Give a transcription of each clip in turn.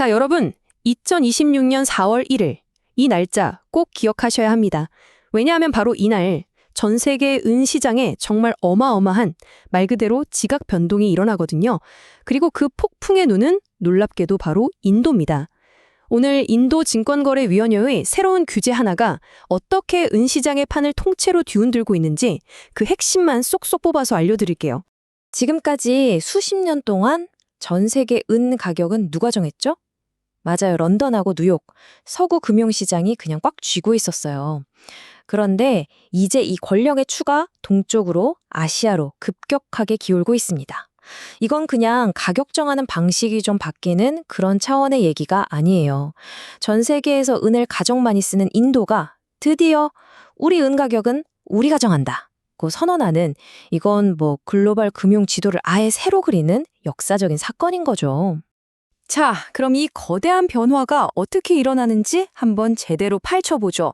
자, 여러분, 2026년 4월 1일 이 날짜 꼭 기억하셔야 합니다. 왜냐하면 바로 이날 전 세계 은 시장에 정말 어마어마한 말 그대로 지각 변동이 일어나거든요. 그리고 그 폭풍의 눈은 놀랍게도 바로 인도입니다. 오늘 인도증권거래위원회의 새로운 규제 하나가 어떻게 은 시장의 판을 통째로 뒤흔들고 있는지 그 핵심만 쏙쏙 뽑아서 알려드릴게요. 지금까지 수십 년 동안 전 세계 은 가격은 누가 정했죠? 맞아요. 런던하고 뉴욕, 서구 금융시장이 그냥 꽉 쥐고 있었어요. 그런데 이제 이 권력의 추가 동쪽으로 아시아로 급격하게 기울고 있습니다. 이건 그냥 가격 정하는 방식이 좀 바뀌는 그런 차원의 얘기가 아니에요. 전 세계에서 은을 가장 많이 쓰는 인도가 드디어 우리 은 가격은 우리가 정한다고 선언하는, 이건 글로벌 금융 지도를 아예 새로 그리는 역사적인 사건인 거죠. 자, 그럼 이 거대한 변화가 어떻게 일어나는지 한번 제대로 파헤쳐보죠.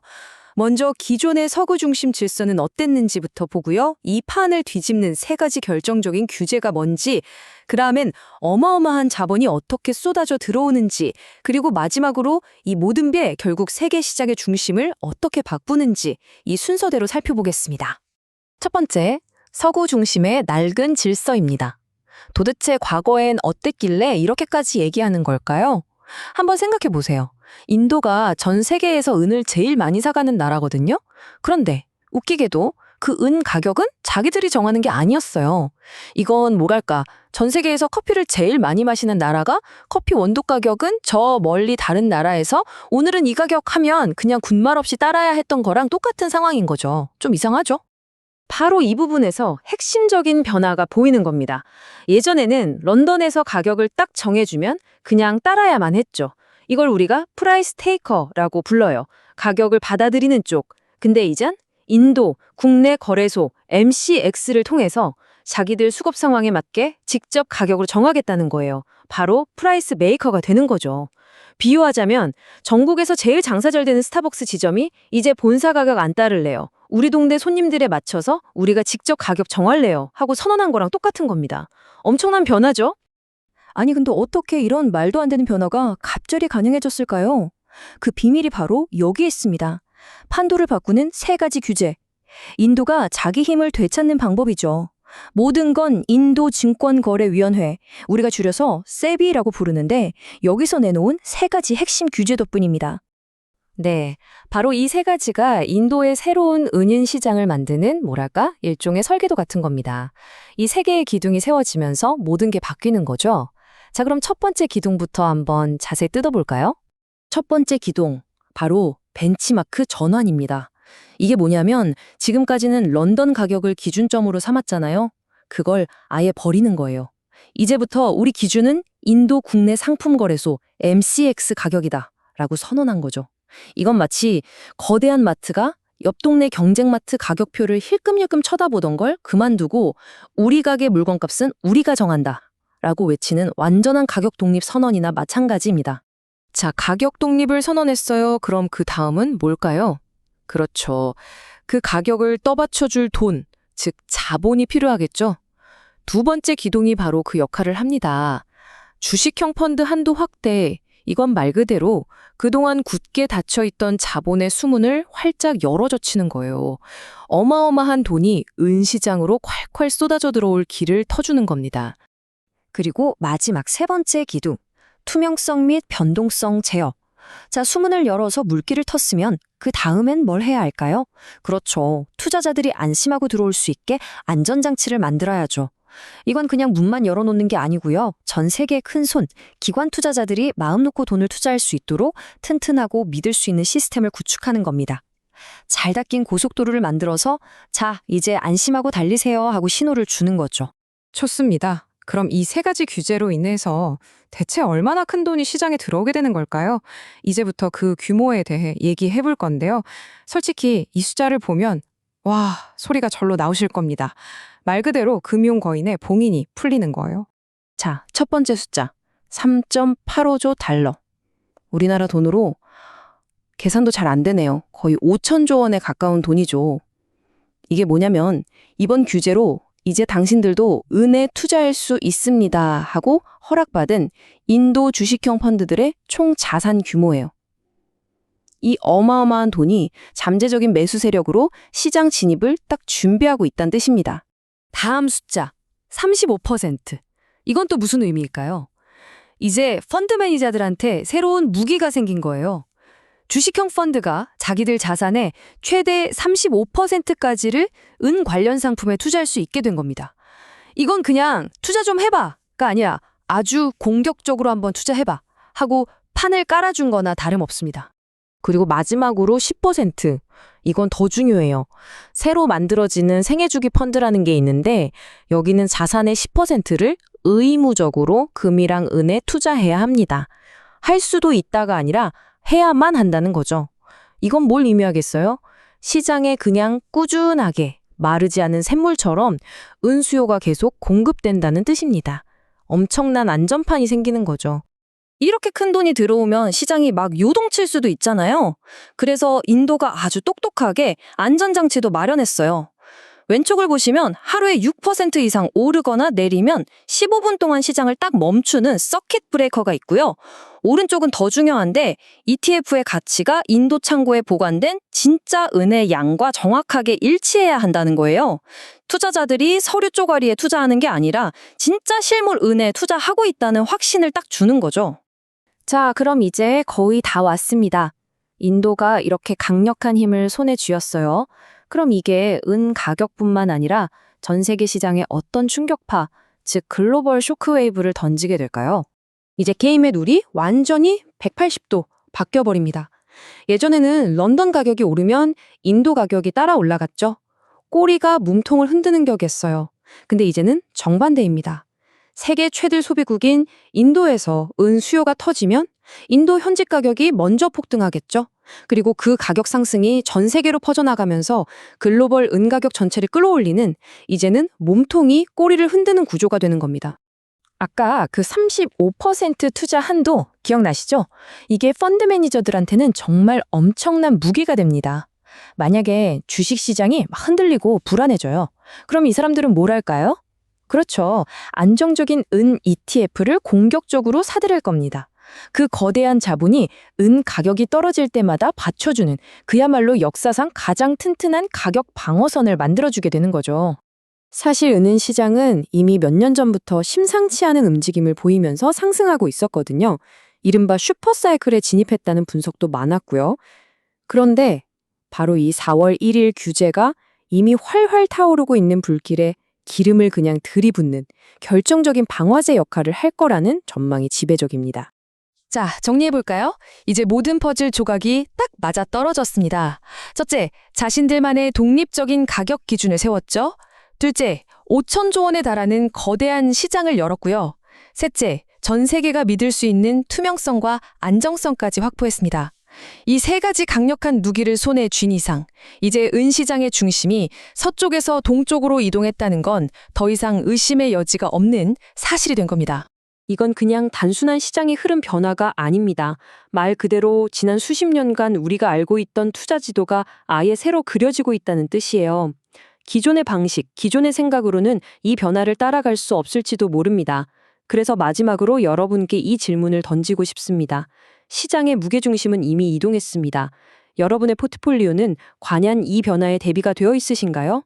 먼저 기존의 서구 중심 질서는 어땠는지부터 보고요. 이 판을 뒤집는 세 가지 결정적인 규제가 뭔지, 그다음엔 어마어마한 자본이 어떻게 쏟아져 들어오는지, 그리고 마지막으로 이 모든 게 결국 세계 시장의 중심을 어떻게 바꾸는지 이 순서대로 살펴보겠습니다. 첫 번째, 서구 중심의 낡은 질서입니다. 도대체 과거엔 어땠길래 이렇게까지 얘기하는 걸까요? 한번 생각해 보세요. 인도가 전 세계에서 은을 제일 많이 사가는 나라거든요. 그런데 웃기게도 그 은 가격은 자기들이 정하는 게 아니었어요. 이건 뭐랄까, 전 세계에서 커피를 제일 많이 마시는 나라가 커피 원두 가격은 저 멀리 다른 나라에서 오늘은 이 가격 하면 그냥 군말 없이 따라야 했던 거랑 똑같은 상황인 거죠. 좀 이상하죠? 바로 이 부분에서 핵심적인 변화가 보이는 겁니다. 예전에는 런던에서 가격을 딱 정해주면 그냥 따라야만 했죠. 이걸 우리가 프라이스 테이커라고 불러요. 가격을 받아들이는 쪽. 근데 이젠 인도 국내 거래소 MCX를 통해서 자기들 수급 상황에 맞게 직접 가격을 정하겠다는 거예요. 바로 프라이스 메이커가 되는 거죠. 비유하자면 전국에서 제일 장사 잘 되는 스타벅스 지점이 이제 본사 가격 안 따를래요. 우리 동네 손님들에 맞춰서 우리가 직접 가격 정할래요 하고 선언한 거랑 똑같은 겁니다. 엄청난 변화죠? 아니 근데 어떻게 이런 말도 안 되는 변화가 갑자기 가능해졌을까요? 그 비밀이 바로 여기에 있습니다. 판도를 바꾸는 세 가지 규제. 인도가 자기 힘을 되찾는 방법이죠. 모든 건 인도증권거래위원회, 우리가 줄여서 세비라고 부르는데 여기서 내놓은 세 가지 핵심 규제 덕분입니다. 네, 바로 이 세 가지가 인도의 새로운 은인 시장을 만드는 일종의 설계도 같은 겁니다. 이 세 개의 기둥이 세워지면서 모든 게 바뀌는 거죠. 자, 그럼 첫 번째 기둥부터 한번 자세히 뜯어볼까요? 첫 번째 기둥, 바로 벤치마크 전환입니다. 이게 뭐냐면 지금까지는 런던 가격을 기준점으로 삼았잖아요. 그걸 아예 버리는 거예요. 이제부터 우리 기준은 인도 국내 상품거래소 MCX 가격이다 라고 선언한 거죠. 이건 마치 거대한 마트가 옆 동네 경쟁마트 가격표를 힐끔힐끔 쳐다보던 걸 그만두고 우리 가게 물건값은 우리가 정한다 라고 외치는 완전한 가격 독립 선언이나 마찬가지입니다. 자, 가격 독립을 선언했어요. 그럼 그 다음은 뭘까요? 그렇죠. 그 가격을 떠받쳐줄 돈, 즉 자본이 필요하겠죠. 두 번째 기둥이 바로 그 역할을 합니다. 주식형 펀드 한도 확대, 이건 말 그대로 그동안 굳게 닫혀있던 자본의 수문을 활짝 열어젖히는 거예요. 어마어마한 돈이 은시장으로 콸콸 쏟아져 들어올 길을 터주는 겁니다. 그리고 마지막 세 번째 기둥, 투명성 및 변동성 제어. 자, 수문을 열어서 물기를 텄으면 그 다음엔 뭘 해야 할까요? 그렇죠. 투자자들이 안심하고 들어올 수 있게 안전장치를 만들어야죠. 이건 그냥 문만 열어놓는 게 아니고요. 전 세계 큰 손, 기관 투자자들이 마음 놓고 돈을 투자할 수 있도록 튼튼하고 믿을 수 있는 시스템을 구축하는 겁니다. 잘 닦인 고속도로를 만들어서 자, 이제 안심하고 달리세요 하고 신호를 주는 거죠. 좋습니다. 그럼 이 세 가지 규제로 인해서 대체 얼마나 큰 돈이 시장에 들어오게 되는 걸까요? 이제부터 그 규모에 대해 얘기해 볼 건데요. 솔직히 이 숫자를 보면 와, 소리가 절로 나오실 겁니다. 말 그대로 금융 거인의 봉인이 풀리는 거예요. 자, 첫 번째 숫자 3.85조 달러. 우리나라 돈으로 계산도 잘 안 되네요. 거의 5천조 원에 가까운 돈이죠. 이게 뭐냐면 이번 규제로 이제 당신들도 은에 투자할 수 있습니다 하고 허락받은 인도 주식형 펀드들의 총 자산 규모예요. 이 어마어마한 돈이 잠재적인 매수 세력으로 시장 진입을 딱 준비하고 있다는 뜻입니다. 다음 숫자 35%. 이건 또 무슨 의미일까요? 이제 펀드 매니저들한테 새로운 무기가 생긴 거예요. 주식형 펀드가 자기들 자산의 최대 35%까지를 은 관련 상품에 투자할 수 있게 된 겁니다. 이건 그냥 투자 좀 해봐가 아니라 아주 공격적으로 한번 투자해봐 하고 판을 깔아준 거나 다름없습니다. 그리고 마지막으로 10%. 이건 더 중요해요. 새로 만들어지는 생애주기 펀드라는 게 있는데 여기는 자산의 10%를 의무적으로 금이랑 은에 투자해야 합니다. 할 수도 있다가 아니라 해야만 한다는 거죠. 이건 뭘 의미하겠어요? 시장에 그냥 꾸준하게 마르지 않은 샘물처럼 은 수요가 계속 공급된다는 뜻입니다. 엄청난 안전판이 생기는 거죠. 이렇게 큰 돈이 들어오면 시장이 막 요동칠 수도 있잖아요. 그래서 인도가 아주 똑똑하게 안전장치도 마련했어요. 왼쪽을 보시면 하루에 6% 이상 오르거나 내리면 15분 동안 시장을 딱 멈추는 서킷 브레이커가 있고요. 오른쪽은 더 중요한데 ETF의 가치가 인도 창고에 보관된 진짜 은의 양과 정확하게 일치해야 한다는 거예요. 투자자들이 서류 쪼가리에 투자하는 게 아니라 진짜 실물 은에 투자하고 있다는 확신을 딱 주는 거죠. 자, 그럼 이제 거의 다 왔습니다. 인도가 이렇게 강력한 힘을 손에 쥐었어요. 그럼 이게 은 가격뿐만 아니라 전 세계 시장에 어떤 충격파, 즉 글로벌 쇼크웨이브를 던지게 될까요? 이제 게임의 룰이 완전히 180도 바뀌어버립니다. 예전에는 런던 가격이 오르면 인도 가격이 따라 올라갔죠. 꼬리가 몸통을 흔드는 격이었어요. 근데 이제는 정반대입니다. 세계 최대 소비국인 인도에서 은 수요가 터지면 인도 현지 가격이 먼저 폭등하겠죠. 그리고 그 가격 상승이 전 세계로 퍼져나가면서 글로벌 은 가격 전체를 끌어올리는 이제는 몸통이 꼬리를 흔드는 구조가 되는 겁니다. 아까 그 35% 투자 한도 기억나시죠? 이게 펀드 매니저들한테는 정말 엄청난 무기가 됩니다. 만약에 주식시장이 막 흔들리고 불안해져요. 그럼 이 사람들은 뭘 할까요? 그렇죠. 안정적인 은 ETF를 공격적으로 사들일 겁니다. 그 거대한 자본이 은 가격이 떨어질 때마다 받쳐주는 그야말로 역사상 가장 튼튼한 가격 방어선을 만들어주게 되는 거죠. 사실 은은 시장은 이미 몇 년 전부터 심상치 않은 움직임을 보이면서 상승하고 있었거든요. 이른바 슈퍼사이클에 진입했다는 분석도 많았고요. 그런데 바로 이 4월 1일 규제가 이미 활활 타오르고 있는 불길에 기름을 그냥 들이붓는 결정적인 방화제 역할을 할 거라는 전망이 지배적입니다. 자, 정리해볼까요? 이제 모든 퍼즐 조각이 딱 맞아 떨어졌습니다. 첫째, 자신들만의 독립적인 가격 기준을 세웠죠. 둘째, 5천조 원에 달하는 거대한 시장을 열었고요. 셋째, 전 세계가 믿을 수 있는 투명성과 안정성까지 확보했습니다. 이 세 가지 강력한 무기를 손에 쥔 이상, 이제 은 시장의 중심이 서쪽에서 동쪽으로 이동했다는 건 더 이상 의심의 여지가 없는 사실이 된 겁니다. 이건 그냥 단순한 시장의 흐름 변화가 아닙니다. 말 그대로 지난 수십 년간 우리가 알고 있던 투자 지도가 아예 새로 그려지고 있다는 뜻이에요. 기존의 방식, 기존의 생각으로는 이 변화를 따라갈 수 없을지도 모릅니다. 그래서 마지막으로 여러분께 이 질문을 던지고 싶습니다. 시장의 무게중심은 이미 이동했습니다. 여러분의 포트폴리오는 과연 이 변화에 대비가 되어 있으신가요?